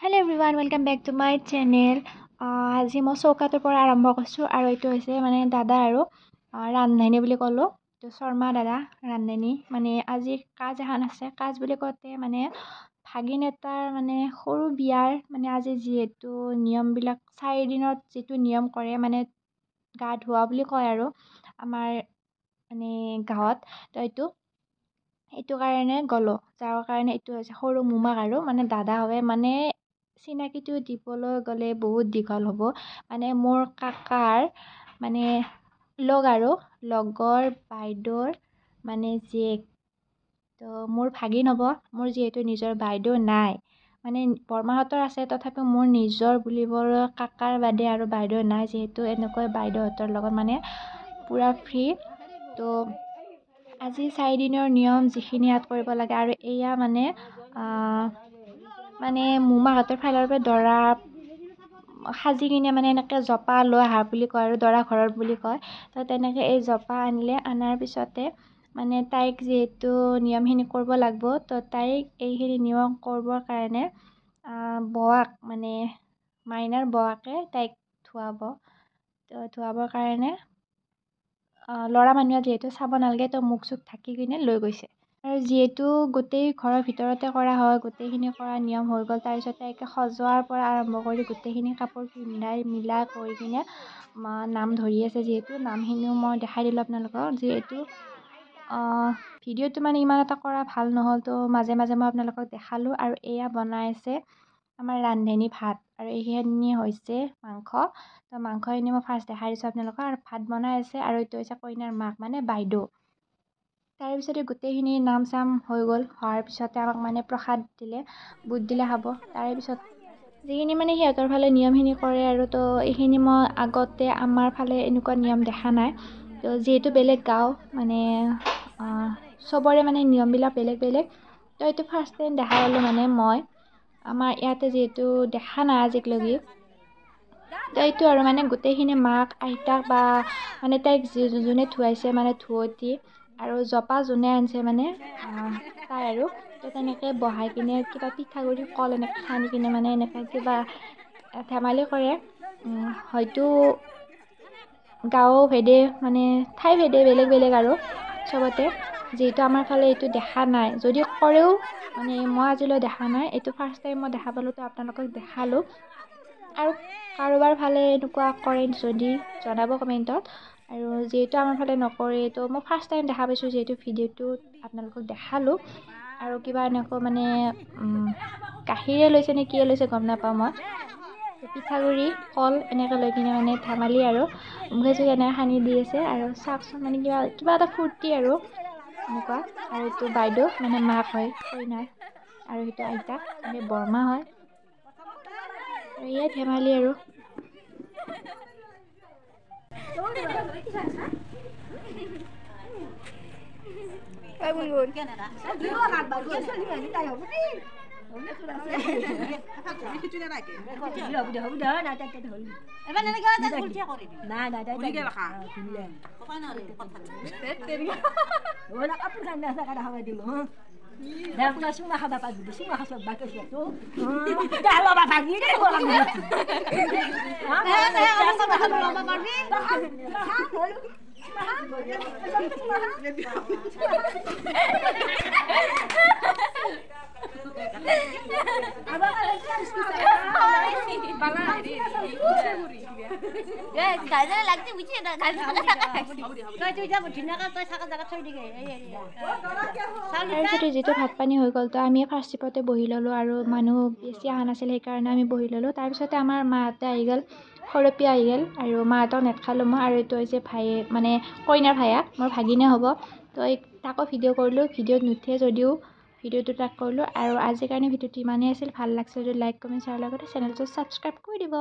Hello everyone, welcome back to my channel. আজি মই চৌকাটোৰ পৰা আৰম্ভ কৰিছোঁ আৰু এইটো হৈছে মানে দাদা আৰু ৰান্ধনী বুলি ক'লোঁ তো শৰ্মা দাদা ৰান্ধনী মানে আজি কাজ এখন আছে কাজ বুলি কওঁতে মানে ভাগিন এটাৰ মানে সৰু বিয়াৰ মানে আজি যিহেতু নিয়মবিলাক 4 দিনত যিটো নিয়ম কৰে মানে গা ধোৱা বুলি কয় আৰু আমাৰ মানে গাঁৱত তো এইটো কাৰণে গ'লোঁ যাৰ কাৰণে এইটো হৈছে সৰু মোমাক আৰু মানে দাদা হয় মানে চিনাকিটো দিবলৈ গ'লে বহুত দীঘল হ'ব মানে মোৰ কাকাৰ মানে লগৰ বাইদেউৰ মানে জীয়েক তো মোৰ ভাগিন হ'ব মোৰ যিহেতু নিজৰ বাইদেউ নাই মানে বৰমাহঁতৰ আছে তথাপিও মোৰ নিজৰ বুলিবলৈ কাকাৰ বাদে আৰু বাইদেউ নাই যিহেতু এনেকৈ বাইদেউহঁতৰ লগত মানে পূৰা ফ্ৰী তো আজি 4 দিনৰ নিয়ম যিখিনি ইয়াত কৰিব লাগে আৰু এয়া মানে মোমাহঁতৰ ফালৰ পৰা দৰা সাজি কিনে মানে এনেকৈ জপা লৈ আহা বুলি কয় আৰু দৰা ঘৰৰ বুলি কয় তো তেনেকৈ এই জপা আনিলে অনাৰ পিছতে মানে তাইক যিহেতু নিয়মখিনি কৰিব লাগিব তো তাইক এইখিনি নিয়ম কৰিবৰ কাৰণে বৌৱাক মানে মাইনাৰ বৌৱাকে তাইক ধুৱাব তো ধুৱাবৰ কাৰণে ল'ৰা মানুহে যিহেতু চাব নালাগে তো মুখ চুখ ঢাকি কিনে লৈ গৈছে আৰু যিহেতু গোটেই ঘৰৰ ভিতৰতে কৰা হয় গোটেইখিনি কৰা নিয়ম হৈ গ'ল তাৰপিছত তাইকে সজোৱাৰ পৰা আৰম্ভ কৰি গোটেইখিনি কাপোৰ পিন্ধাই মিলাই কৰি কিনে নাম ধৰি আছে যিহেতু নামখিনিও মই দেখাই দিলোঁ আপোনালোকক যিহেতু ভিডিঅ'টো মানে ইমান এটা কৰা ভাল নহ'ল তো মাজে মাজে মই আপোনালোকক দেখালোঁ আৰু এয়া বনাই আছে আমাৰ ৰান্ধনী ভাত আৰু এইখিনি হৈছে মাংস তো মাংসখিনি মই ফাৰ্ষ্ট দেখাই দিছোঁ আপোনালোকক আৰু ভাত বনাই আছে আৰু এইটো হৈছে কইনাৰ মাক মানে বাইদেউ তাৰপিছতে গোটেইখিনি নাম চাম হৈ গ'ল হোৱাৰ পিছতে আমাক মানে প্ৰসাদ দিলে বুট দিলে খাব তাৰে পিছত যিখিনি মানে সিহঁতৰ ফালে নিয়মখিনি কৰে আৰু তো এইখিনি মই আগতে আমাৰ ফালে এনেকুৱা নিয়ম দেখা নাই তো যিহেতু বেলেগ গাঁও মানে চবৰে মানে নিয়মবিলাক বেলেগ বেলেগ তো এইটো ফাৰ্ষ্ট টাইম দেখা পালোঁ মানে মই আমাৰ ইয়াতে যিহেতু দেখা নাই আজিলৈকে তো এইটো আৰু মানে গোটেইখিনি মাক আইতাক বা মানে তাইক যোনে ধুৱাইছে মানে ধুৱতী আৰু জপা যোনে আনিছে মানে তাই আৰু তো তেনেকৈ বহাই কিনে কিবা পিঠাগুড়ি কল এনেকৈ সানি কিনে মানে এনেকৈ কিবা ধেমালি কৰে হয়তো গাঁও ভেদে মানে ঠাই ভেদে বেলেগ বেলেগ আৰু চবতে যিহেতু আমাৰ ফালে এইটো দেখা নাই যদি কৰেও মানে মই আজিলৈ দেখা নাই এইটো ফাৰ্ষ্ট টাইম মই দেখা পালোঁ তো আপোনালোকক দেখালোঁ আৰু কাৰোবাৰ ফালে এনেকুৱা কৰে যদি জনাব কমেণ্টত আৰু যিহেতু আমাৰ ফালে নকৰে তো মই ফাৰ্ষ্ট টাইম দেখা পাইছোঁ যিহেতু ভিডিঅ'টোত আপোনালোকক দেখালোঁ আৰু কিবা এনেকৈ মানে গাখীৰে লৈছে নে কিয়ে লৈছে গম নাপাওঁ মই পিঠাগুড়ি কল এনেকৈ লৈ কিনে মানে ধেমালি আৰু মুখে চুখে এনেকৈ সানি দি আছে আৰু চাওকচোন মানে কিবা এটা ফূৰ্তি আৰু এনেকুৱা আৰু এইটো বাইদেউ মানে মাক হয় কইনাৰ আৰু সেইটো আইতাক মানে বৰমা হয় আৰু এয়াই ধেমালি আৰু যিটো ভাত পানী হৈ গ'ল তো আমি ফাৰ্ষ্ট চিপতে বহি ল'লোঁ আৰু মানুহ বেছি অহা নাছিল সেইকাৰণে আমি বহি ল'লোঁ তাৰপিছতে আমাৰ মাহঁতে আহি গ'ল সৰপী আহি গ'ল আৰু মাহঁতক নেখালোঁ মই আৰু এইটো হৈছে ভাই মানে কইনাৰ ভায়েক মোৰ ভাগিনে হ'ব তো তাকো ভিডিঅ' কৰিলোঁ ভিডিঅ'ত নুঠে যদিও ভিডিঅ'টো তাক কৰিলোঁ আৰু আজিৰ কাৰণে ভিডিঅ'টো ইমানেই আছিল ভাল লাগিছে যদি লাইক কমেণ্ট শ্বেয়াৰ লগতে চেনেলটো ছাবস্ক্ৰাইব কৰি দিব